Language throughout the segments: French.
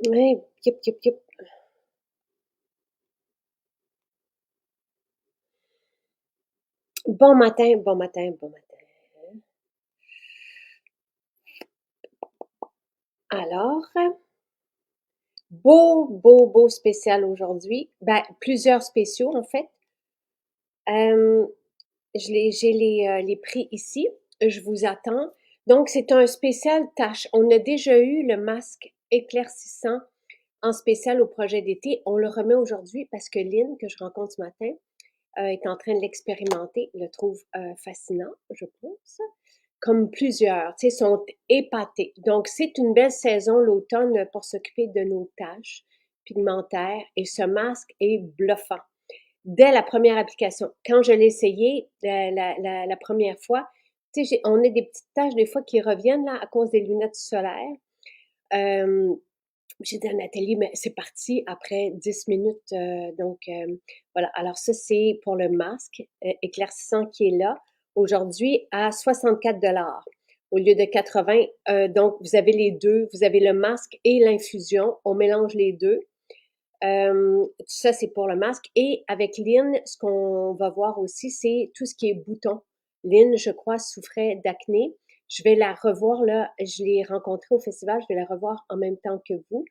Oui, yep, yep, yep. Bon matin, bon matin, bon matin. Alors, beau spécial aujourd'hui. Ben, plusieurs spéciaux en fait. Euh, j'ai les prix ici. Je vous attends. Donc, c'est un spécial tâche. On a déjà eu le masque éclaircissant en spécial au projet d'été. On le remet aujourd'hui parce que Lynn, que je rencontre ce matin, est en train de l'expérimenter, le trouve fascinant, je pense. Comme plusieurs, tu sais, sont épatés. Donc, c'est une belle saison, l'automne, pour s'occuper de nos taches pigmentaires et ce masque est bluffant. Dès la première application, quand je l'ai essayé la première fois, tu sais, on a des petites taches des fois qui reviennent là à cause des lunettes solaires. Euh, j'ai dit à Nathalie, mais c'est parti après 10 minutes. Voilà. Alors, ça, c'est pour le masque éclaircissant qui est là aujourd'hui à 64 $ au lieu de 80. Donc, vous avez les deux. Vous avez le masque et l'infusion. On mélange les deux. Ça, c'est pour le masque. Et avec Lynn, ce qu'on va voir aussi, c'est tout ce qui est boutons. Lynn, je crois, souffrait d'acné. Je vais la revoir là. Je l'ai rencontrée au festival. Je vais la revoir en même temps que vous.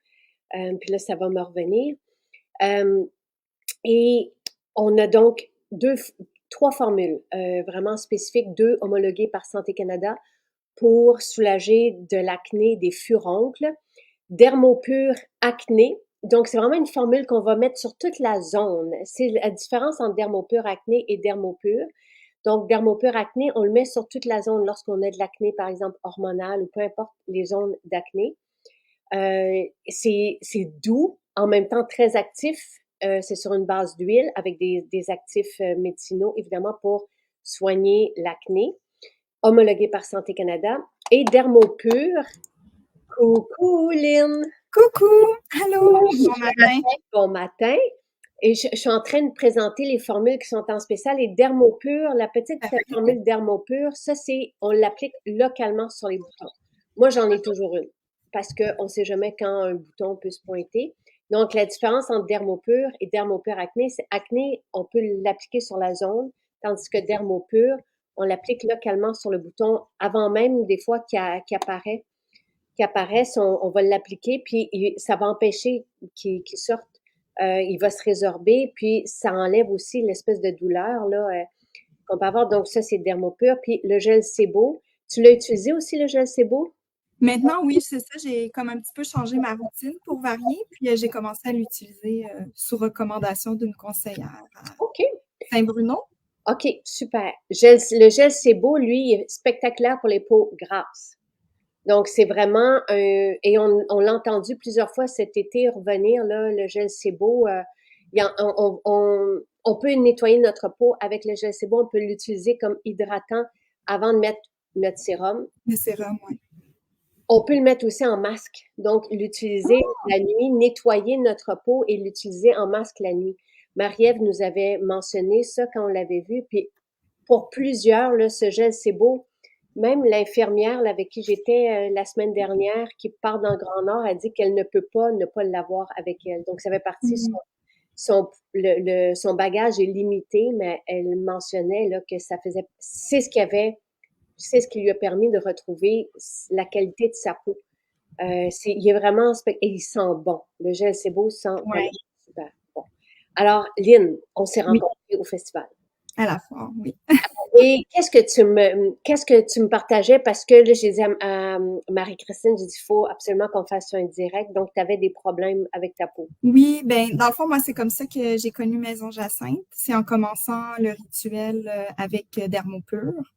Puis là, ça va me revenir. Euh, et on a donc trois formules vraiment spécifiques, deux homologuées par Santé Canada pour soulager de l'acné des furoncles. Dermopure acné. Donc, c'est vraiment une formule qu'on va mettre sur toute la zone. C'est la différence entre Dermopure acné et Dermopure. Donc, Dermopure acné, on le met sur toute la zone lorsqu'on a de l'acné, par exemple, hormonale ou peu importe les zones d'acné. C'est doux, en même temps très actif. C'est sur une base d'huile avec des actifs médicinaux, évidemment, pour soigner l'acné, homologué par Santé Canada. Et Dermopure. Coucou, Lynn! Coucou! Allô! Bon Bon matin! matin. Bon matin. Et je suis en train de présenter les formules qui sont en spécial. Et Dermopure, la petite Parfait. formule Dermopure, ça, on l'applique localement sur les boutons. Moi, j'en ai toujours une parce qu'on ne sait jamais quand un bouton peut se pointer. Donc, la différence entre Dermopure et Dermopure acné, c'est acné, on peut l'appliquer sur la zone, tandis que Dermopure, on l'applique localement sur le bouton avant même des fois qu'il apparaît qui apparaissent, on va l'appliquer, puis ça va empêcher qu'il sorte. Il va se résorber, puis ça enlève aussi l'espèce de douleur là, qu'on peut avoir. Donc ça, c'est Dermopure. Puis le gel Sebo, tu l'as utilisé aussi, le gel Sebo? Maintenant, oui, c'est ça. J'ai comme un petit peu changé ma routine pour varier, puis j'ai commencé à l'utiliser sous recommandation d'une conseillère à OK. Saint-Bruno. OK, super. Le gel Sebo, lui, est spectaculaire pour les peaux grasses. Donc, c'est vraiment et on l'a entendu plusieurs fois cet été revenir, là, le gel Sebo. On peut nettoyer notre peau avec le gel Sebo. On peut l'utiliser comme hydratant avant de mettre notre sérum. Le sérum, oui. On peut le mettre aussi en masque. Donc, l'utiliser la nuit, nettoyer notre peau et l'utiliser en masque la nuit. Marie-Ève nous avait mentionné ça quand on l'avait vu. Puis, pour plusieurs, là, ce gel Sebo, même l'infirmière là, avec qui j'étais la semaine dernière, qui part dans le Grand Nord, a dit qu'elle ne peut pas ne pas l'avoir avec elle. Donc, ça fait partie, Mm. son bagage est limité, mais elle mentionnait là, que ça faisait, c'est ce qui lui a permis de retrouver la qualité de sa peau. Il est vraiment, et il sent bon. Le gel Sebo sent vraiment Ouais. super bon. Alors, Lynn, on s'est Oui, rencontrés au festival. à la fois, oui. Et qu'est-ce que tu me partageais? Parce que là, j'ai dit à Marie-Christine, j'ai dit, il faut absolument qu'on fasse un direct. Donc, tu avais des problèmes avec ta peau. Oui, ben dans le fond, moi, c'est comme ça que j'ai connu Maison Jacinthe. C'est en commençant le rituel avec Dermopure.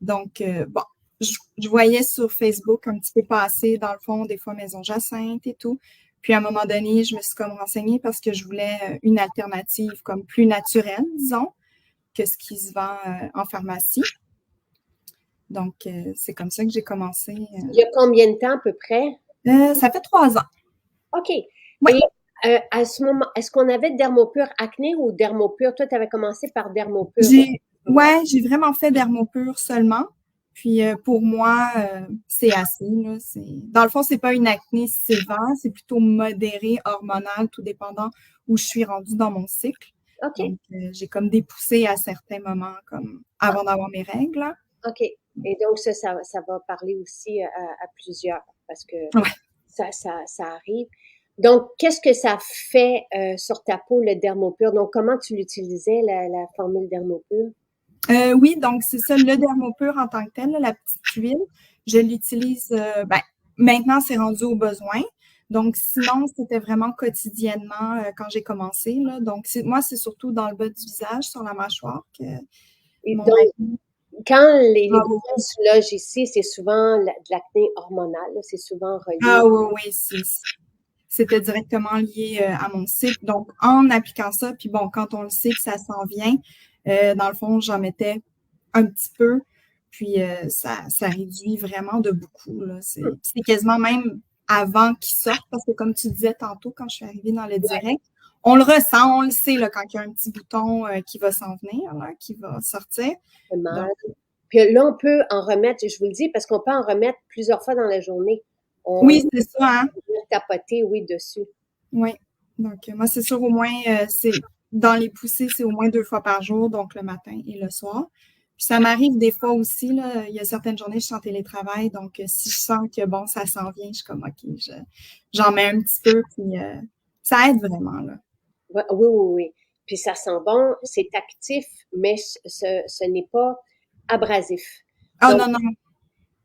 Donc, bon, je voyais sur Facebook un petit peu passer, dans le fond, des fois Maison Jacinthe et tout. Puis, à un moment donné, je me suis comme renseignée parce que je voulais une alternative comme plus naturelle, disons, que ce qui se vend en pharmacie. Donc, c'est comme ça que j'ai commencé. Il y a combien de temps à peu près? Ça fait 3 ans. OK. Oui, Et à ce moment, est-ce qu'on avait Dermopure acné ou Dermopure? Toi, tu avais commencé par Dermopure. j'ai ouais, j'ai vraiment fait Dermopure seulement. Puis pour moi, c'est assez. Là, dans le fond, c'est pas une acné sévère, c'est plutôt modéré, hormonal, tout dépendant où je suis rendue dans mon cycle. OK. Donc, j'ai comme des poussées à certains moments, comme avant d'avoir mes règles. Là. OK. Et donc, ça va parler aussi à plusieurs parce que Ouais. ça arrive. Donc, qu'est-ce que ça fait sur ta peau, le Dermopur? Donc, comment tu l'utilisais, la formule Dermopur? Oui, donc c'est ça, le Dermopur en tant que tel, là, la petite huile, je l'utilise, maintenant, c'est rendu au besoin. Donc, sinon, c'était vraiment quotidiennement quand j'ai commencé. Là. Donc, moi, c'est surtout dans le bas du visage, sur la mâchoire, que Et mon donc, acné. quand les Ah boutons oui, se logent ici, c'est souvent de l'acné hormonale, là, c'est souvent relié. ah, oui, oui, c'était directement lié à mon cycle. Donc, en appliquant ça, puis bon, quand on le sait que ça s'en vient, dans le fond, j'en mettais un petit peu, puis ça réduit vraiment de beaucoup. Là. C'est quasiment même avant qu'il sorte, parce que comme tu disais tantôt, quand je suis arrivée dans le Ouais, direct, on le ressent, on le sait là, quand il y a un petit bouton qui va s'en venir, là, qui va sortir. c'est mal. Donc, Puis là, on peut en remettre, je vous le dis, parce qu'on peut en remettre plusieurs fois dans la journée. On oui, c'est ça, hein? peut tapoter, oui, dessus. Oui. Donc, moi, c'est sûr, au moins, c'est dans les poussées, c'est au moins 2 fois par jour, donc le matin et le soir. Puis ça m'arrive des fois aussi, là, il y a certaines journées, je suis en télétravail, donc si je sens que, bon, ça s'en vient, je suis comme, OK, j'en mets un petit peu, puis ça aide vraiment, là. Ouais, oui, oui, oui. Puis ça sent bon, c'est actif, mais ce n'est pas abrasif. Ah Donc, non, non,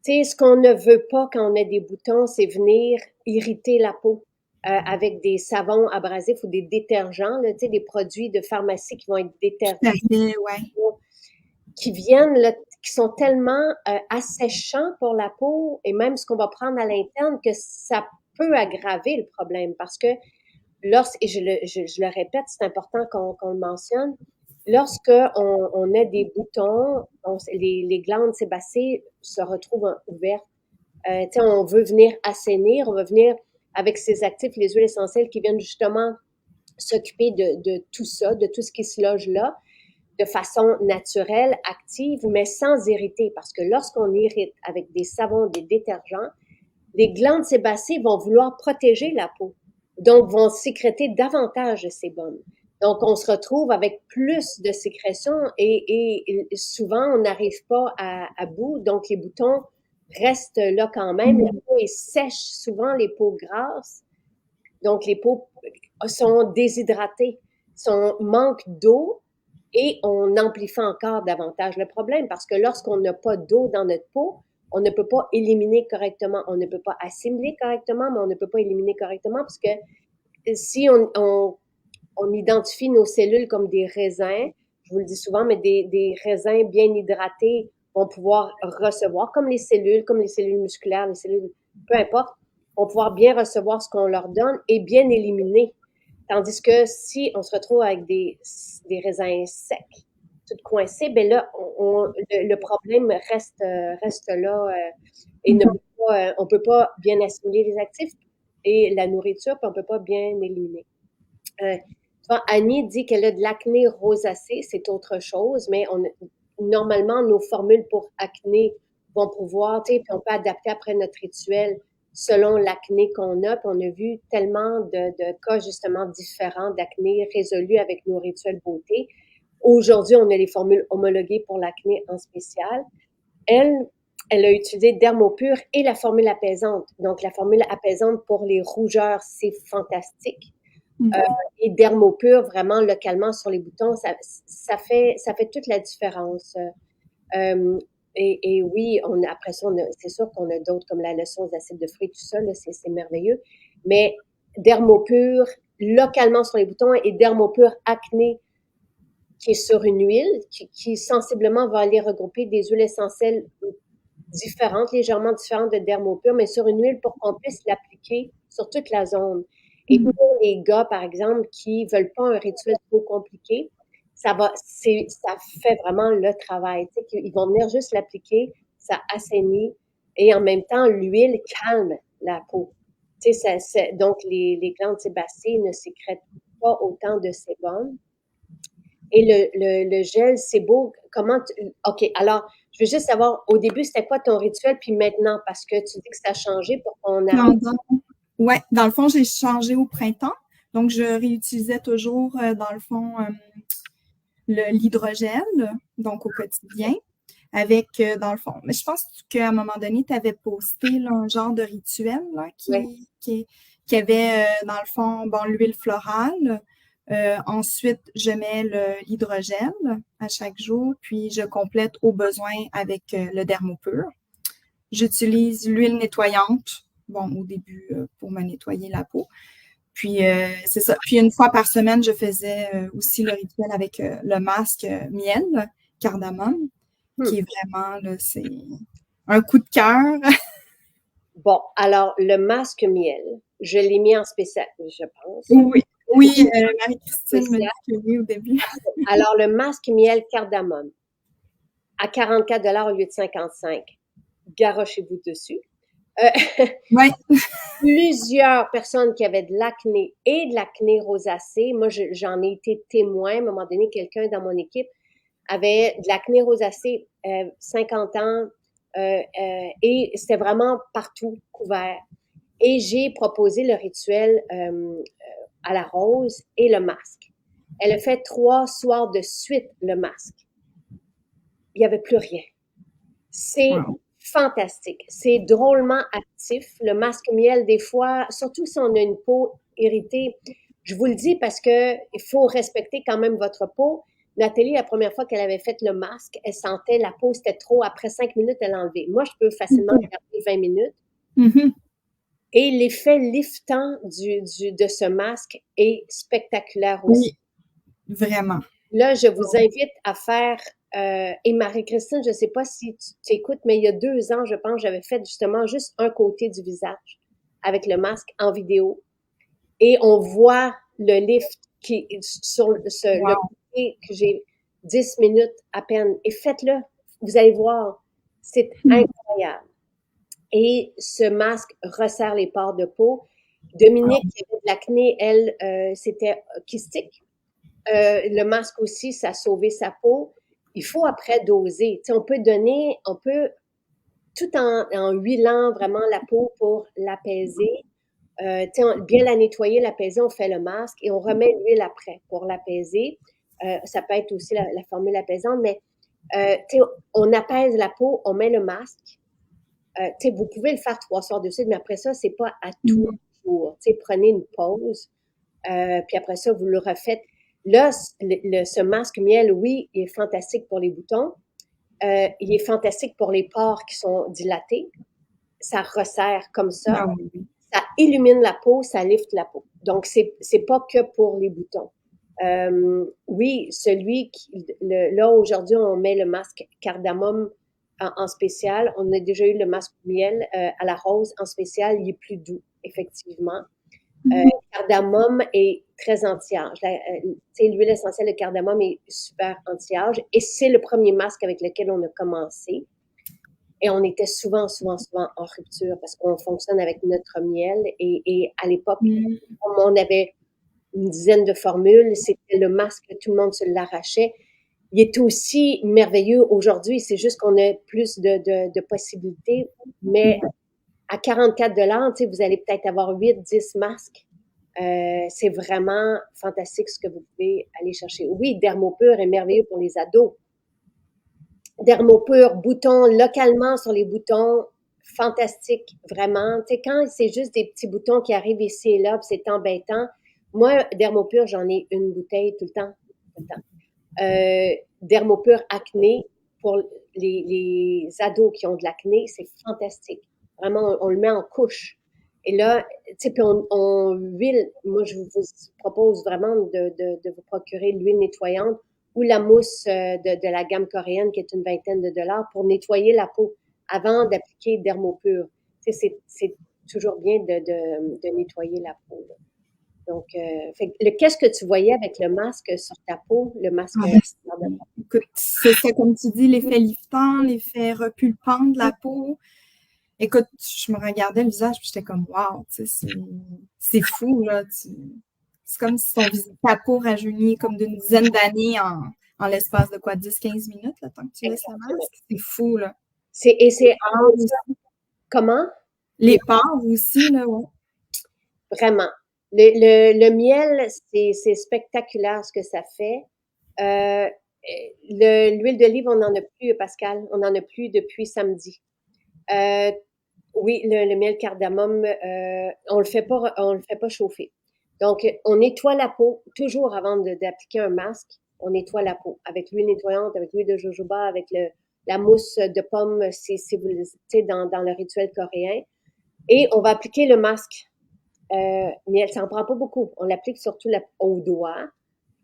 tu sais, ce qu'on ne veut pas quand on a des boutons, c'est venir irriter la peau avec des savons abrasifs ou des détergents, là, tu sais, des produits de pharmacie qui vont être tout détergents, à fait, ouais. qui viennent, là, qui sont tellement asséchants pour la peau et même ce qu'on va prendre à l'interne que ça peut aggraver le problème parce que et je le répète, c'est important qu'on le mentionne, lorsque on a des boutons, les glandes sébacées se retrouvent ouvertes. On veut venir assainir, on veut venir avec ces actifs, les huiles essentielles qui viennent justement s'occuper de tout ça, de tout ce qui se loge là, de façon naturelle, active, mais sans irriter. Parce que lorsqu'on irrite avec des savons, des détergents, les glandes sébacées vont vouloir protéger la peau, donc vont sécréter davantage de sébum. Donc, on se retrouve avec plus de sécrétion et souvent, on n'arrive pas à bout. Donc, les boutons restent là quand même. La peau est sèche, souvent les peaux grasses. Donc, les peaux sont déshydratées, manquent d'eau et on amplifie encore davantage le problème parce que lorsqu'on n'a pas d'eau dans notre peau, on ne peut pas éliminer correctement, on ne peut pas assimiler correctement, mais on ne peut pas éliminer correctement parce que si on identifie nos cellules comme des raisins, je vous le dis souvent, mais des raisins bien hydratés vont pouvoir recevoir, comme les cellules musculaires, les cellules, peu importe, vont pouvoir bien recevoir ce qu'on leur donne et bien éliminer. Tandis que si on se retrouve avec des raisins secs, tout coincés, ben là, le problème reste là et on peut pas bien assimiler les actifs et la nourriture, puis on peut pas bien éliminer. Tu vois, Annie dit qu'elle a de l'acné rosacée, c'est autre chose, mais normalement, nos formules pour acné vont pouvoir, tu sais, puis on peut adapter après notre rituel selon l'acné qu'on a. Puis on a vu tellement de cas justement différents d'acné résolus avec nos rituels beauté. Aujourd'hui, on a les formules homologuées pour l'acné en spécial. Elle, elle a utilisé Dermopur et la formule apaisante. Donc, la formule apaisante pour les rougeurs, c'est fantastique. Euh, Mhm. et Dermopur, vraiment localement sur les boutons, ça fait toute la différence. Et oui, après ça, c'est sûr qu'on a d'autres comme la leçon d'acide de fruits, tout ça, c'est merveilleux. Mais Dermopur, localement sur les boutons, et Dermopur acné, qui est sur une huile, qui sensiblement va aller regrouper des huiles essentielles différentes, légèrement différentes de Dermopur, mais sur une huile pour qu'on puisse l'appliquer sur toute la zone. Et Mhm. pour les gars, par exemple, qui veulent pas un rituel trop compliqué, ça fait vraiment le travail. Tu sais, ils vont venir juste l'appliquer, ça assainit et en même temps, l'huile calme la peau. Tu sais, donc les glandes sébacées ne sécrètent pas autant de sébum. Et le gel, c'est beau. OK, alors, Je veux juste savoir, au début, c'était quoi ton rituel, puis maintenant, parce que tu dis que ça a changé pour qu'on arrive. Pendant, ouais, dans le fond, j'ai changé au printemps. Donc, je réutilisais toujours, dans le fond, l'hydrogel, donc au quotidien, avec, dans le fond. Mais je pense qu'à un moment donné, tu avais posté là, un genre de rituel là, Oui. qui avait, dans le fond, bon, l'huile florale. Ensuite, je mets l'hydrogel à chaque jour, puis je complète au besoin avec le Dermopur. J'utilise l'huile nettoyante, bon, au début, pour me nettoyer la peau. Puis, c'est ça. Puis, une fois par semaine, je faisais aussi le rituel avec le masque miel, cardamome, Hmm. qui est vraiment, là, c'est un coup de cœur. Bon, alors, le masque miel, je l'ai mis en spécial, je pense. Oui, oui, Marie-Christine me Spécial. dit que oui au début. Alors, le masque miel cardamome, à 44 au lieu de 55. Garochez-vous dessus. Euh, Oui, plusieurs personnes qui avaient de l'acné et de l'acné rosacée. Moi, j'en ai été témoin. À un moment donné, quelqu'un dans mon équipe avait de l'acné rosacée, 50 ans, et c'était vraiment partout couvert. Et j'ai proposé le rituel à la rose et le masque. Elle a fait 3 soirs de suite le masque. Il n'y avait plus rien. C'est wow. fantastique. C'est drôlement actif. Le masque miel, des fois, surtout si on a une peau irritée, je vous le dis parce que il faut respecter quand même votre peau. Nathalie, la première fois qu'elle avait fait le masque, elle sentait la peau, c'était trop. Après 5 minutes, elle l'a enlevé. Moi, je peux facilement le garder 20 minutes. Mhm. Et l'effet liftant de ce masque est spectaculaire aussi. Oui, vraiment. Là, je vous invite à faire, et Marie-Christine, je ne sais pas si tu écoutes, mais il y a 2 ans, je pense, j'avais fait justement juste un côté du visage avec le masque en vidéo. Et on voit le lift qui sur le Wow. côté que j'ai 10 minutes à peine. Et faites-le, vous allez voir, c'est Hmm. incroyable. Et ce masque resserre les pores de peau. Dominique, qui avait de l'acné, elle, c'était kystique. Le masque aussi, ça a sauvé sa peau. Il faut après doser. Tu sais, on peut, tout en huilant vraiment la peau pour l'apaiser, tu sais, bien la nettoyer, l'apaiser, on fait le masque et on remet l'huile après pour l'apaiser. Ça peut être aussi la formule apaisante, mais tu sais, on apaise la peau, on met le masque. Tu sais, vous pouvez le faire 3 soirs de suite, mais après ça, c'est pas à tous Hmm. les jours. Tu sais, prenez une pause, puis après ça, vous le refaites. Là, ce masque miel, oui, il est fantastique pour les boutons. Il est fantastique pour les pores qui sont dilatés. Ça resserre comme ça. Ah oui, oui. Ça illumine la peau, ça lifte la peau. Donc, c'est pas que pour les boutons. Oui, là, aujourd'hui, on met le masque cardamome en spécial. On a déjà eu le masque miel à la rose en spécial. Il est plus doux, effectivement. Euh, Mhm. cardamome est très anti-âge. L'huile essentielle de cardamome est super anti-âge et c'est le premier masque avec lequel on a commencé. Et on était souvent, souvent, souvent en rupture parce qu'on fonctionne avec notre miel. Et à l'époque, Hmm. comme on avait une dizaine de formules, c'était le masque, tout le monde se l'arrachait. Il est aussi merveilleux aujourd'hui, c'est juste qu'on a plus de possibilités, mais à 44 $, vous allez peut-être avoir 8, 10 masques. C'est vraiment fantastique ce que vous pouvez aller chercher. Oui, Dermopur est merveilleux pour les ados. Dermopur, boutons localement sur les boutons, fantastique, vraiment. Tu sais, quand c'est juste des petits boutons qui arrivent ici et là, c'est embêtant. Moi, Dermopur, j'en ai une bouteille tout le temps. Tout le temps. Dermopur acné pour les ados qui ont de l'acné, c'est fantastique. Vraiment, on le met en couche. Et là, tu sais, puis on huile. Moi, je vous propose vraiment de vous procurer l'huile nettoyante ou la mousse de la gamme coréenne qui est une vingtaine de dollars pour nettoyer la peau avant d'appliquer Dermopur. Tu sais, c'est toujours bien de nettoyer la peau. Là. Donc, qu'est-ce que tu voyais avec le masque sur ta peau, le masque Ah ben, cardamome? écoute, c'est ça, comme tu dis, l'effet liftant, l'effet repulpant de la peau. Écoute, je me regardais le visage, puis j'étais comme, wow, tu sais, c'est fou, là. C'est comme si ta peau rajeunit comme d'une dizaine d'années en l'espace de quoi, 10-15 minutes, le temps que tu laisses la Exactement. masque. C'est fou, là. Et c'est Ah, aussi. comment? Les pâtes aussi, là, ouais. Vraiment. Le miel, c'est spectaculaire ce que ça fait. Euh, L'huile d'olive, on n'en a plus, Pascal. On n'en a plus depuis samedi. Euh, oui, le miel cardamome, on le fait pas chauffer. Donc, on nettoie la peau toujours avant d'appliquer un masque. On nettoie la peau avec l'huile nettoyante, avec l'huile de jojoba, avec la mousse de pomme, si vous le savez, dans le rituel coréen. Et on va appliquer le masque. Mais ça en prend pas beaucoup. On l'applique surtout au doigt.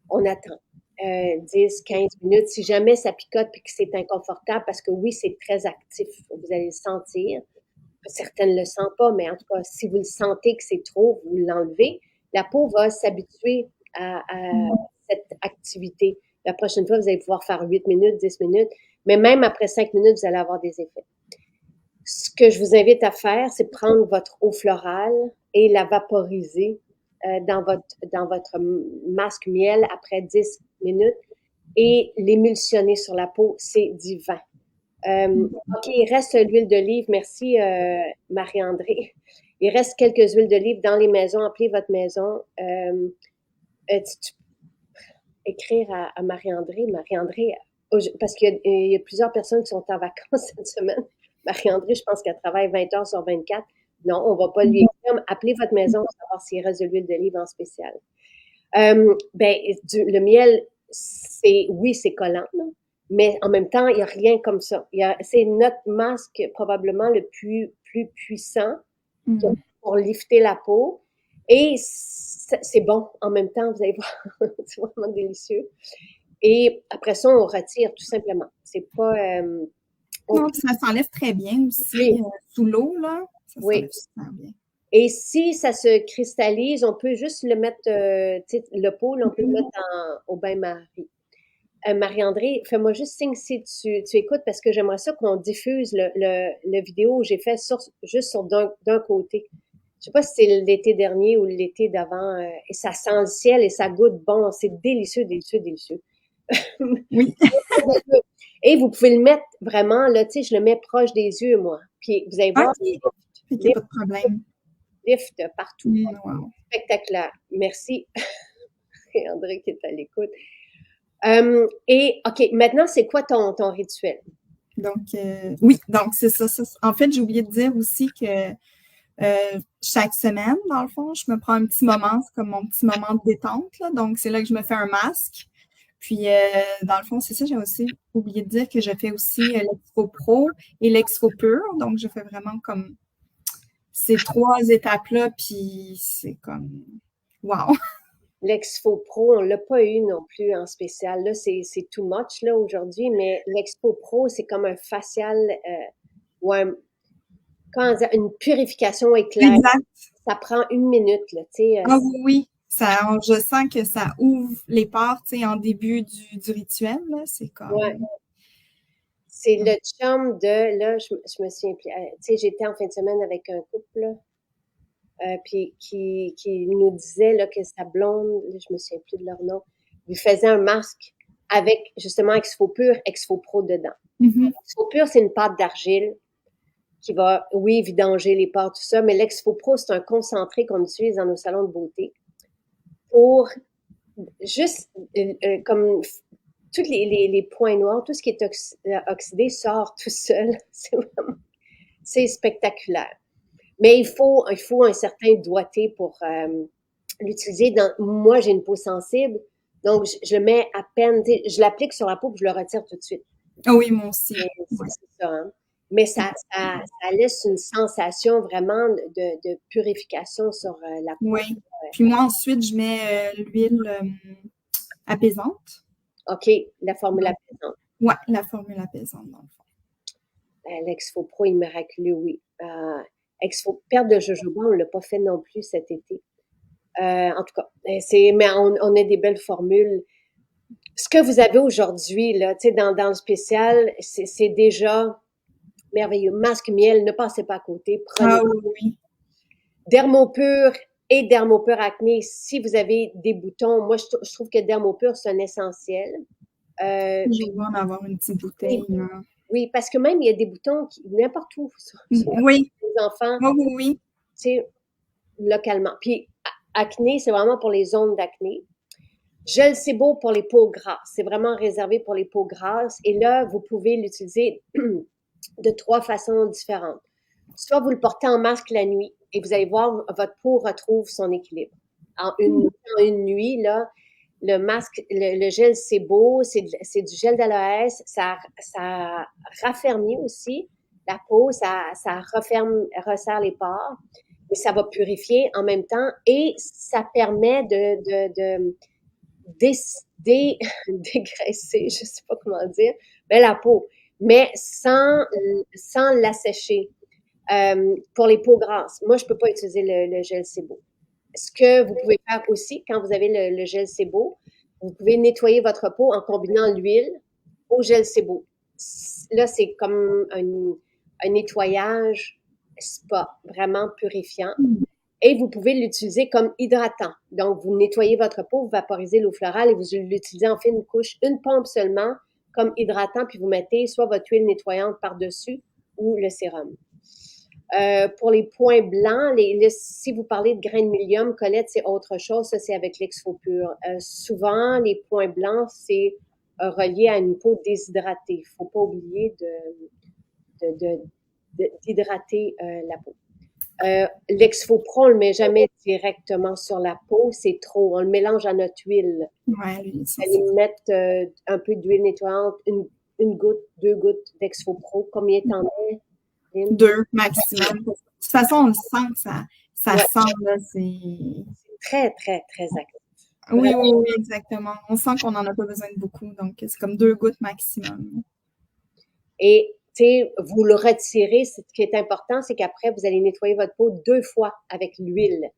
On attend 10, 15 minutes. Si jamais ça picote et que c'est inconfortable, parce que oui, c'est très actif, vous allez le sentir. Certaines ne le sentent pas, mais en tout cas, si vous le sentez que c'est trop, vous l'enlevez. La peau va s'habituer à Mm. cette activité. La prochaine fois, vous allez pouvoir faire 8 minutes, 10 minutes, mais même après 5 minutes, vous allez avoir des effets. Ce que je vous invite à faire, c'est prendre votre eau florale et la vaporiser dans votre masque miel après 10 minutes et l'émulsionner sur la peau. C'est divin. OK, il reste l'huile d'olive. Merci, Marie-André. Il reste quelques huiles d'olive dans les maisons. Appelez votre maison. Tu écrire à Marie-André. Marie-André, parce qu'il y a plusieurs personnes qui sont en vacances cette semaine. Marie-André, je pense qu'elle travaille 20 heures sur 24. Non, on ne va pas lui écrire. Appelez votre maison pour savoir s'il reste de l'huile d'olive en spécial. Le miel, oui, c'est collant, là, mais en même temps, il n'y a rien comme ça. C'est notre masque probablement le plus puissant Mm. pour lifter la peau. Et c'est bon en même temps, vous allez voir, c'est vraiment délicieux. Et après ça, on retire tout simplement. C'est pas. Non, puis ça s'enlève très bien aussi Oui, sous l'eau, là. Ça oui. s'enlève super bien. Et si ça se cristallise, on peut juste le mettre, le pot, là, on peut le mettre au bain-marie. Marie-André, fais-moi juste signe si tu écoutes parce que j'aimerais ça qu'on diffuse le vidéo que j'ai fait juste sur d'un côté. Je sais pas si c'est l'été dernier ou l'été d'avant, et ça sent le ciel et ça goûte bon. C'est délicieux, délicieux, délicieux. Oui. Et vous pouvez le mettre vraiment, là, tu sais, je le mets proche des yeux, moi. Puis vous allez voir, OK. Fait qu'il n'y a lift, pas de problème. lift partout. Mm, wow. Spectaculaire. Merci, André, qui est à l'écoute. Et, OK, maintenant, c'est quoi ton rituel? Donc, oui, donc c'est ça. En fait, j'ai oublié de dire aussi que chaque semaine, dans le fond, je me prends un petit moment, c'est comme mon petit moment de détente, là. Donc, c'est là que je me fais un masque. Puis, dans le fond, c'est ça, j'ai aussi oublié de dire que je fais aussi l'Expo Pro et l'Expo Pure. Donc, je fais vraiment comme ces trois étapes-là, puis c'est comme wow! L'Expo Pro, on l'a pas eu non plus en spécial. Là, c'est too much là aujourd'hui, mais l'Expo Pro, c'est comme un facial ou comment dire, une purification éclair. Exact. Ça prend 1 minute, là, tu sais. Ah oui, oui. Ça, je sens que ça ouvre les portes, tu sais, en début du rituel, là. C'est Ouais. comme... C'est le chum de, là, je me souviens plus. Tu sais, j'étais en fin de semaine avec un couple, là, puis qui nous disait là, que sa blonde, là, je me souviens plus de leur nom, lui faisait un masque avec justement Exfo Pur, Exfo Pro dedans. Mhm. Exfo Pur, c'est une pâte d'argile qui va, oui, vidanger les pores, tout ça, mais l'Exfo Pro, c'est un concentré qu'on utilise dans nos salons de beauté pour juste comme tous les points noirs, tout ce qui est oxydé sort tout seul. C'est spectaculaire. Mais il faut un certain doigté pour l'utiliser. Moi, j'ai une peau sensible, donc je le mets à peine, je l'applique sur la peau, puis je le retire tout de suite. Ah oui, moi aussi. C'est Ouais. ça, hein. Mais ça laisse une sensation vraiment de purification sur la peau. Oui. Puis moi, ensuite, je mets l'huile apaisante. OK, la formule Donc, apaisante. ouais, la formule apaisante, dans le fond. L'Exfo Pro est miraculeux, oui. Exfo Perte de jojoba, on ne l'a pas fait non plus cet été. En tout cas, mais on a des belles formules. Ce que vous avez aujourd'hui, là, tu sais, dans le spécial, c'est déjà merveilleux. Masque miel, ne passez pas à côté. Prenez Ah oui, oui. Dermopur et Dermopur Acné. Si vous avez des boutons, moi, je trouve que Dermopur, c'est un essentiel. Je vais en avoir une petite Oui, bouteille, là. oui, parce que même il y a des boutons n'importe où sur Oui, les enfants, oui, oui, oui. tu sais, localement. Puis acné, c'est vraiment pour les zones d'acné. Gel Sebo pour les peaux grasses. C'est vraiment réservé pour les peaux grasses. Et là, vous pouvez l'utiliser de 3 façons différentes. Soit vous le portez en masque la nuit et vous allez voir, votre peau retrouve son équilibre. En une nuit, là, le masque, le gel Sebo, c'est du gel d'aloès. Ça raffermit aussi la peau, ça referme, resserre les pores, mais ça va purifier en même temps et ça permet de dé, dé, dégraisser, je sais pas comment dire, mais la peau, mais sans l'assécher. Pour les peaux grasses, moi, je peux pas utiliser le gel Sebo. Ce que vous pouvez faire aussi, quand vous avez le gel Sebo, vous pouvez nettoyer votre peau en combinant l'huile au gel Sebo. Là, c'est comme un nettoyage spa, vraiment purifiant. Et vous pouvez l'utiliser comme hydratant. Donc, vous nettoyez votre peau, vous vaporisez l'eau florale et vous l'utilisez en fine couche, une pompe seulement, comme hydratant, puis vous mettez soit votre huile nettoyante par-dessus ou le sérum. Pour les points blancs, si vous parlez de grains de milium, Colette, c'est autre chose. Ça, c'est avec l'Exfopur. Souvent, les points blancs, c'est relié à une peau déshydratée. Il ne faut pas oublier d'hydrater la peau. L'Exfopro, on ne le met jamais directement sur la peau, c'est trop. On le mélange à notre huile. Ouais, lui, ça, Allez mettre un peu d'huile nettoyante, une goutte, 2 gouttes d'Exfopro. Combien t'en mets, Lynn? 2 maximum. De toute façon, on le sent que ça Ouais, sent, là, c'est... très, très, très actif. Oui, Vraiment. oui, oui, exactement. On sent qu'on n'en a pas besoin de beaucoup, donc c'est comme 2 gouttes maximum. Et, tu sais, vous le retirez. Ce qui est important, c'est qu'après, vous allez nettoyer votre peau 2 fois avec l'huile.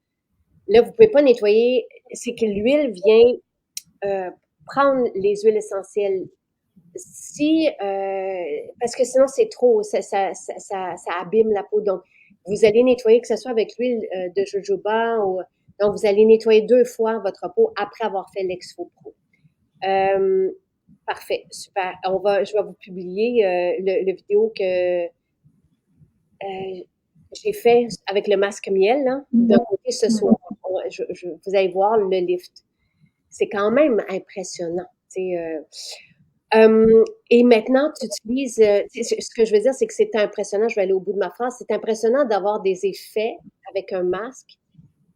Là, vous pouvez pas nettoyer. C'est que l'huile vient prendre les huiles essentielles. Parce que sinon, c'est trop. Ça abîme la peau. Donc, vous allez nettoyer, que ce soit avec l'huile de jojoba. Donc, vous allez nettoyer 2 fois votre peau après avoir fait l'Exfopro. Euh, Parfait, super. Je vais vous publier le vidéo que j'ai fait avec le masque miel, là, d'un côté ce soir. Vous allez voir le lift. C'est quand même impressionnant. Et maintenant, tu utilises. Ce que je veux dire, c'est que c'est impressionnant. Je vais aller au bout de ma phrase. C'est impressionnant d'avoir des effets avec un masque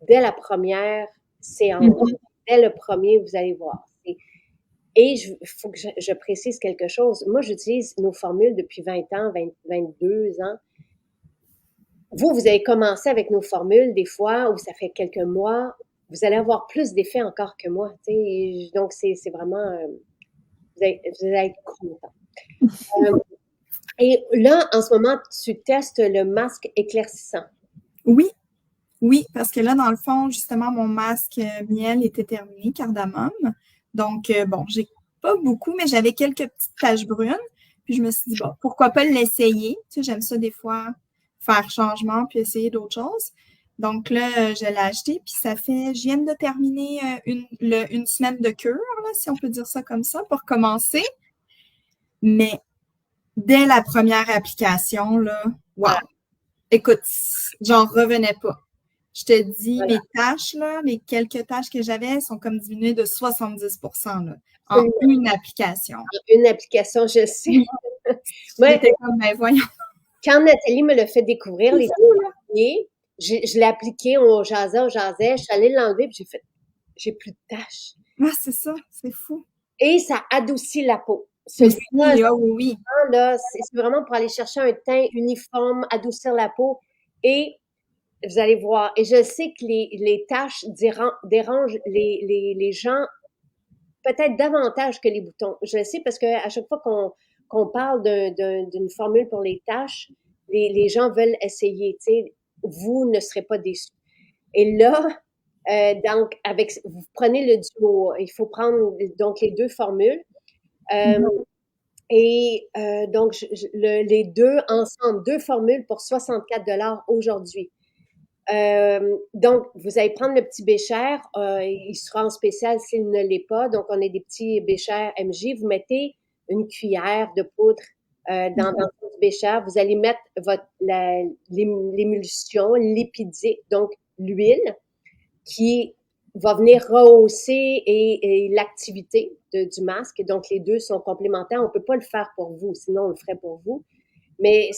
dès la première séance. Dès le premier, vous allez voir. Et il faut que je précise quelque chose. Moi, j'utilise nos formules depuis 20 ans, 22 ans. Vous avez commencé avec nos formules des fois, où ça fait quelques mois. Vous allez avoir plus d'effets encore que moi. Donc, c'est vraiment. Vous allez être content. Et là, en ce moment, tu testes le masque éclaircissant. Oui, oui, parce que là, dans le fond, justement, mon masque miel était terminé, cardamome. Donc, bon, j'ai pas beaucoup, mais j'avais quelques petites taches brunes. Puis je me suis dit, bon, pourquoi pas l'essayer? Tu sais, j'aime ça des fois faire changement puis essayer d'autres choses. Donc là, je l'ai acheté, puis je viens de terminer une semaine de cure, là, si on peut dire ça comme ça, pour commencer. Mais dès la première application, là, wow! Voilà. Écoute, j'en revenais pas. Je te dis, Voilà. mes tâches, là, les quelques tâches que j'avais sont comme diminuées de 70% là, en une application. Une application, je sais. Oui. Moi, J'étais comme, ben voyons. quand Nathalie me l'a fait découvrir, C'est les fou, là. premiers, je l'ai appliqué, on jasait, je suis allée l'enlever, puis j'ai plus de taches. Ah, c'est ça, c'est fou. Et ça adoucit la peau. Aussi, Celui-là, ah oui, oui. là, c'est vraiment pour aller chercher un teint uniforme, adoucir la peau. Et vous allez voir, et je sais que les taches dérangent les gens peut-être davantage que les boutons. Je le sais parce qu'à chaque fois qu'on parle d'une formule pour les taches, les gens veulent essayer. Vous ne serez pas déçus. Et là, donc, vous prenez le duo. Il faut prendre donc les 2 formules. Et donc, les 2 ensemble, 2 formules pour 64 $ aujourd'hui. Donc, vous allez prendre le petit bécher. Il sera en spécial s'il ne l'est pas. Donc, on a des petits béchers MJ. Vous mettez une cuillère de poudre dans votre bécher. Vous allez mettre l'émulsion lipidique, donc l'huile, qui va venir rehausser et l'activité du masque. Donc, les deux sont complémentaires. On ne peut pas le faire pour vous, sinon on le ferait pour vous. Mais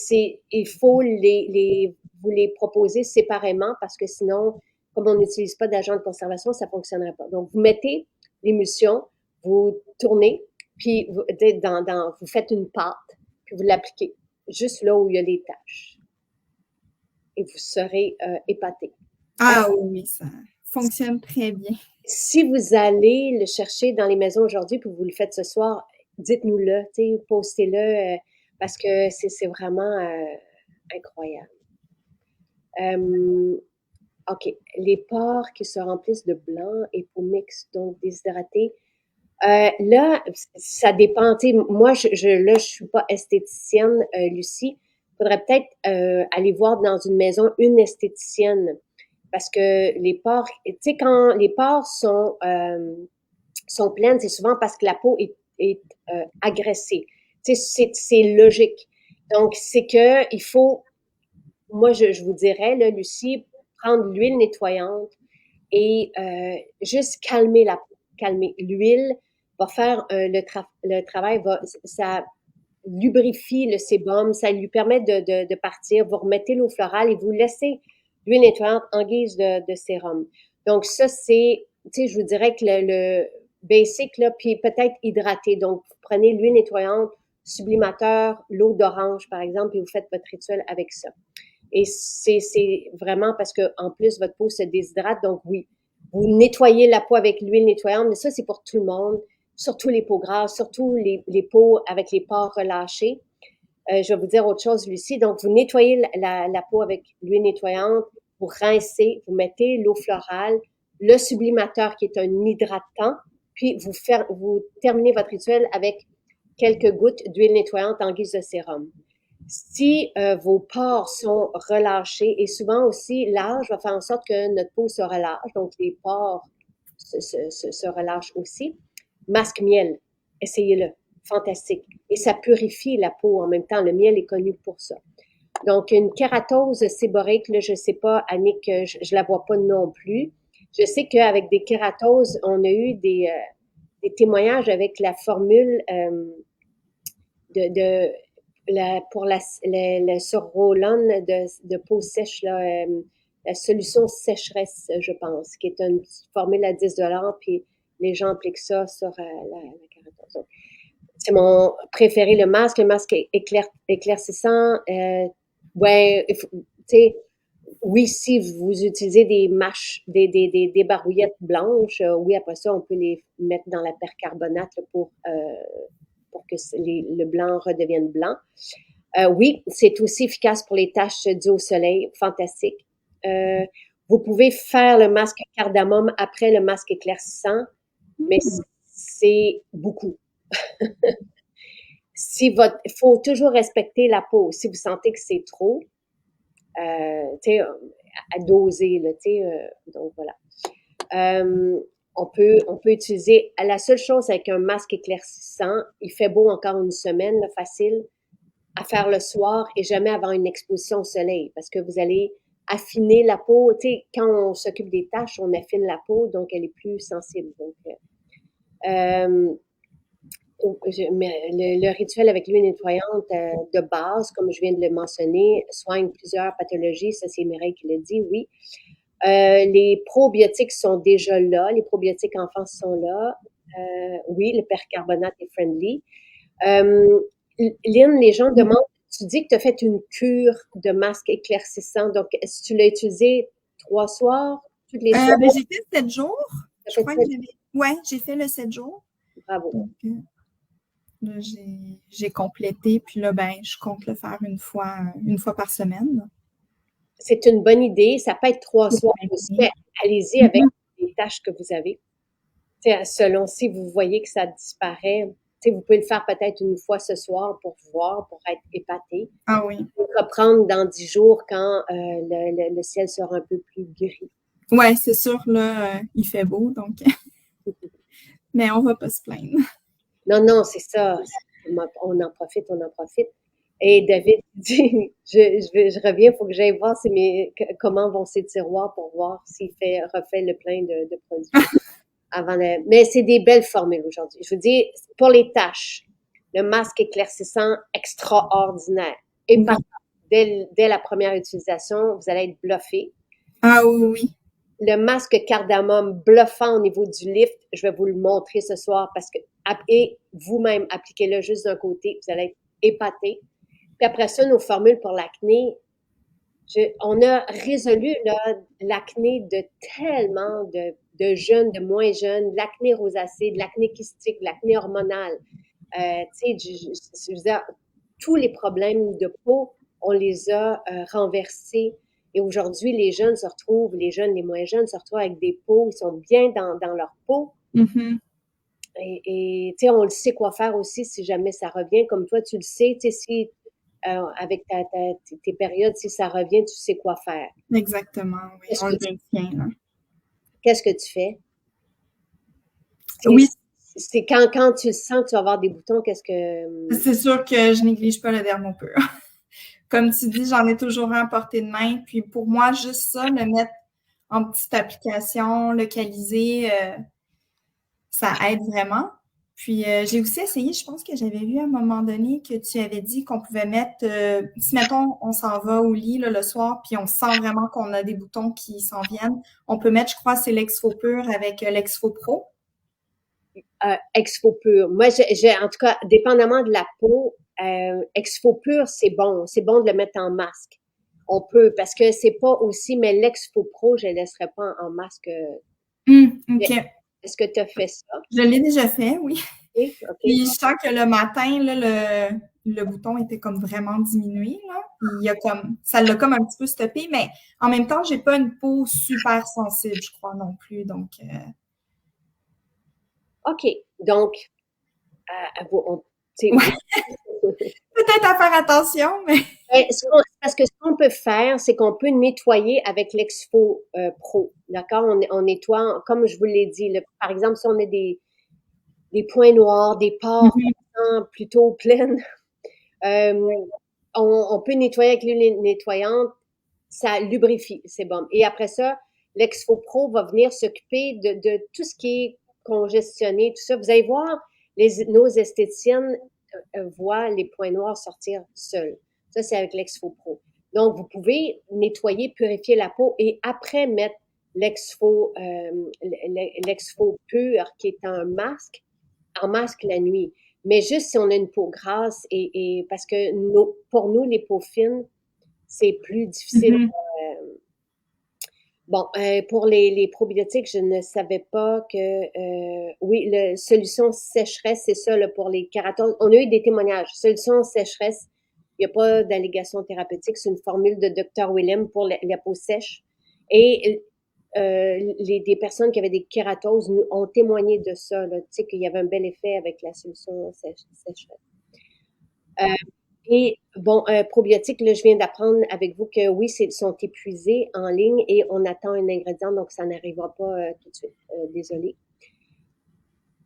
il faut vous les proposer séparément parce que sinon, comme on n'utilise pas d'agent de conservation, ça ne fonctionnerait pas. Donc, vous mettez l'émulsion, vous tournez, puis vous faites une pâte, puis vous l'appliquez juste là où il y a les taches. Et vous serez épaté. Ah oui, ça fonctionne très bien. Si vous allez le chercher dans les maisons aujourd'hui, puis vous le faites ce soir, dites-nous-le, postez-le, parce que c'est vraiment incroyable. OK. Les pores qui se remplissent de blanc et peau mixte, donc déshydratée. Là, ça dépend. Moi, là, je suis pas esthéticienne, Lucie. Il faudrait peut-être aller voir dans une maison une esthéticienne. Parce que les pores, tu sais, quand les pores sont pleines, c'est souvent parce que la peau est agressée. Tu sais, c'est logique. Donc, c'est que il faut, moi, je vous dirais, là, Lucie, prendre l'huile nettoyante et juste calmer la peau. Calmer. L'huile va faire le travail, ça lubrifie le sébum, ça lui permet de partir. Vous remettez l'eau florale et vous laissez l'huile nettoyante en guise de sérum. Donc ça, c'est, tu sais, je vous dirais que le basic, là, puis peut-être hydraté. Donc, vous prenez l'huile nettoyante, sublimateur, l'eau d'orange, par exemple, et vous faites votre rituel avec ça. Et c'est vraiment parce que en plus, votre peau se déshydrate. Donc oui, vous nettoyez la peau avec l'huile nettoyante, mais ça, c'est pour tout le monde, surtout les peaux grasses, surtout les peaux avec les pores relâchés. Je vais vous dire autre chose, Lucie. Donc, vous nettoyez la peau avec l'huile nettoyante, vous rincez, vous mettez l'eau florale, le sublimateur qui est un hydratant, puis vous terminez votre rituel avec quelques gouttes d'huile nettoyante en guise de sérum. Si vos pores sont relâchés, et souvent aussi l'âge va faire en sorte que notre peau se relâche, donc les pores se relâchent aussi. Masque miel, essayez-le, fantastique. Et ça purifie la peau en même temps. Le miel est connu pour ça. Donc, une kératose séborique, là, je ne sais pas, Annick, je ne la vois pas non plus. Je sais qu'avec des kératoses, on a eu des témoignages avec la formule de pour le surrolone de peau sèche, là, la solution sécheresse, je pense, qui est une formule à 10 $, puis les gens appliquent ça sur la kératose. C'est mon préféré, le masque éclaircissant. Ouais, tu sais, oui, si vous utilisez des mâches, des barbouillettes blanches, oui, après ça, on peut les mettre dans la percarbonate là, pour que le blanc redevienne blanc. Oui, c'est aussi efficace pour les taches dues au soleil. Fantastique. Vous pouvez faire le masque cardamome après le masque éclaircissant, mais c'est beaucoup. Il faut toujours respecter la peau. Si vous sentez que c'est trop, tu sais, à doser, là, tu sais, donc voilà. On peut utiliser, la seule chose avec un masque éclaircissant, il fait beau encore une semaine, là, facile, à faire le soir et jamais avant une exposition au soleil parce que vous allez affiner la peau. Tu sais, quand on s'occupe des taches, on affine la peau, donc elle est plus sensible. Donc, le rituel avec l'huile nettoyante de base, comme je viens de le mentionner, soigne plusieurs pathologies. Ça, c'est Mireille qui le dit, oui. Les probiotiques sont déjà là. Les probiotiques enfants sont là. Oui, le percarbonate est friendly. Lynn, les gens demandent, tu dis que tu as fait une cure de masque éclaircissant. Donc, est-ce que tu l'as utilisé 3 soirs, toutes les soirs? Ben, j'ai fait 7 jours. Je crois que j'ai fait le 7 jours. Bravo. Donc, là, j'ai complété. Puis là, ben, je compte le faire une fois par semaine. C'est une bonne idée. Ça peut être 3 soirs aussi, mais allez-y avec les tâches que vous avez. Selon si vous voyez que ça disparaît. sais, vous pouvez le faire peut-être une fois ce soir pour voir, pour être épaté. Ah oui. Reprendre dans 10 jours quand le ciel sera un peu plus gris. Ouais, c'est sûr, là, il fait beau, donc, mais on va pas se plaindre. Non, non, c'est ça. On en profite, on en profite. Et David dit, je reviens, il faut que j'aille voir comment vont ces tiroirs pour voir s'il refait le plein de produits. Mais c'est des belles formules aujourd'hui. Je vous dis, pour les tâches, le masque éclaircissant extraordinaire. Et Oui. dès la première utilisation, vous allez être bluffé. Ah oui, oui. Le masque cardamome bluffant au niveau du lift, je vais vous le montrer ce soir parce que, et vous-même, appliquez-le juste d'un côté, vous allez être épaté. Puis après ça, nos formules pour l'acné, on a résolu l'acné de tellement de jeunes, de moins jeunes, de l'acné rosacée, de l'acné kystique, de l'acné hormonale. Tu sais, je veux dire, tous les problèmes de peau, on les a renversés. Et aujourd'hui, les jeunes se retrouvent, les jeunes, les moins jeunes se retrouvent avec des peaux, ils sont bien dans leur peau. Mm-hmm. Et tu sais, on le sait quoi faire aussi si jamais ça revient. Comme toi, tu le sais, tu sais, si avec tes périodes, si ça revient, tu sais quoi faire. Exactement, oui. On le maintient, là. Qu'est-ce que tu fais? Oui, C'est quand tu sens que tu vas avoir des boutons, qu'est-ce que... c'est sûr que je néglige pas le dermopur. Comme tu dis, j'en ai toujours un à portée de main. Puis pour moi, juste ça, le mettre en petite application localisée, ça aide vraiment. Puis j'ai aussi essayé, je pense que j'avais vu à un moment donné que tu avais dit qu'on pouvait mettre, si mettons on s'en va au lit là, le soir, puis on sent vraiment qu'on a des boutons qui s'en viennent, on peut mettre, je crois, c'est l'Exfo Pur avec l'Exfo Pro. Exfo Pur. Moi, en tout cas, dépendamment de la peau, Exfo Pur, c'est bon. C'est bon de le mettre en masque. On peut, parce que c'est pas aussi, mais l'Exfo Pro, je ne laisserai pas en masque. OK. Est-ce que tu as fait ça? Je l'ai déjà fait, oui. Oui, OK. Puis je sens que le matin, là, le bouton était comme vraiment diminué, là. Il y a comme, ça l'a comme un petit peu stoppé, mais en même temps, j'ai pas une peau super sensible, je crois non plus. Donc, OK. Donc, ouais, peut-être à faire attention, mais. parce que ce qu'on peut faire, c'est qu'on peut nettoyer avec l'Exfo Pro. D'accord? On nettoie, comme je vous l'ai dit, par exemple, si on a des points noirs, des pores plutôt pleines, on peut nettoyer avec l'huile nettoyante, ça lubrifie, c'est bon. Et après ça, l'Exfo Pro va venir s'occuper de tout ce qui est congestionné, tout ça. Vous allez voir, nos esthéticiennes voient les points noirs sortir seuls. Ça, c'est avec l'Exfo Pro. Donc, vous pouvez nettoyer, purifier la peau et après mettre l'Exfo Pur, qui est un masque, en masque la nuit. Mais juste si on a une peau grasse et parce que pour nous, les peaux fines, c'est plus difficile. Bon, pour les probiotiques, je ne savais pas que oui, la solution sécheresse, c'est ça là, pour les kératoses. On a eu des témoignages. Solution sécheresse, il n'y a pas d'allégation thérapeutique, c'est une formule de Dr. Willem pour la peau sèche. Et des personnes qui avaient des kératoses nous ont témoigné de ça, tu sais, qu'il y avait un bel effet avec la solution sécheresse. Et bon, probiotiques, là, je viens d'apprendre avec vous que oui, sont épuisés en ligne et on attend un ingrédient, donc ça n'arrivera pas tout de suite. Désolée.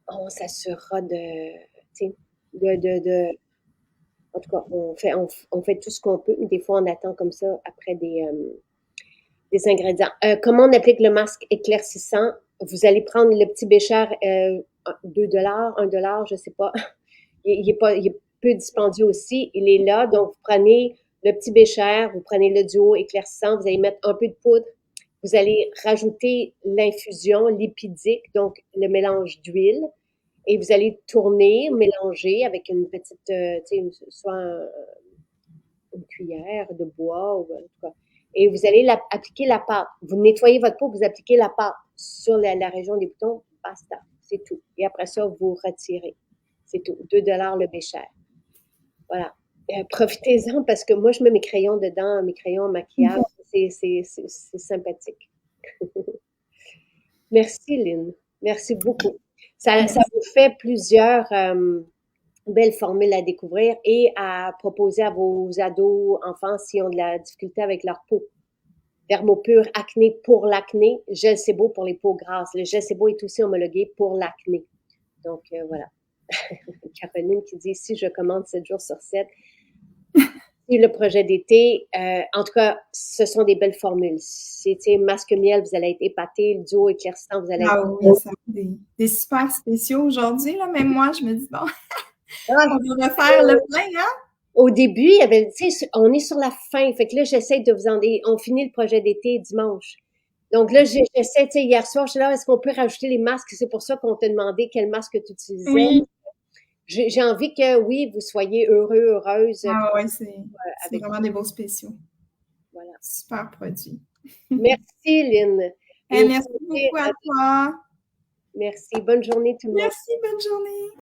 On s'assurera en tout cas, on fait tout ce qu'on peut. Des fois, on attend comme ça après des ingrédients. Comment on applique le masque éclaircissant? Vous allez prendre le petit bécher, 2 $, 1 $, je sais pas. Il est peu dispendieux aussi. Il est là. Donc, vous prenez le petit bécher, vous prenez le duo éclaircissant, vous allez mettre un peu de poudre. Vous allez rajouter l'infusion lipidique, donc le mélange d'huile. Et vous allez tourner, mélanger avec une petite, soit une cuillère de bois ou en tout cas. Et vous allez appliquer la pâte. Vous nettoyez votre peau, vous appliquez la pâte sur la région des boutons, basta, c'est tout. Et après ça, vous retirez. C'est tout. 2 $ le bécher. Voilà. Profitez-en parce que moi, je mets mes crayons dedans, mes crayons en maquillage. C'est sympathique. Merci, Lynn. Merci beaucoup. Ça vous fait plusieurs belle formule à découvrir et à proposer à vos ados, enfants, s'ils ont de la difficulté avec leur peau. Dermopur acné pour l'acné, gel Sebo pour les peaux grasses. Le gel Sebo est aussi homologué pour l'acné. Donc, voilà. Caroline qui dit, si je commande 7 jours sur 7, si le projet d'été, en tout cas, ce sont des belles formules. C'est masque miel, vous allez être épaté, le duo éclaircissant, vous allez être... Ah oui, ça fait des super spéciaux aujourd'hui, là. Même moi, je me dis, bon, Ah, on va refaire le plein, hein? au début, il y avait, tu sais, on est sur la fin. Fait que là, j'essaie de vous en... On finit le projet d'été dimanche. Donc là, j'essaie, tu sais, hier soir, je suis là, est-ce qu'on peut rajouter les masques? C'est pour ça qu'on t'a demandé quel masque tu utilisais. Oui. J'ai envie que, oui, vous soyez heureux, heureuse Ah ouais, c'est avec... vraiment des beaux spéciaux. Voilà. Super produit. Merci, Lynn. Et Eh, au merci plaisir, beaucoup à toi. merci. Bonne journée tout le monde. Merci, bonne journée.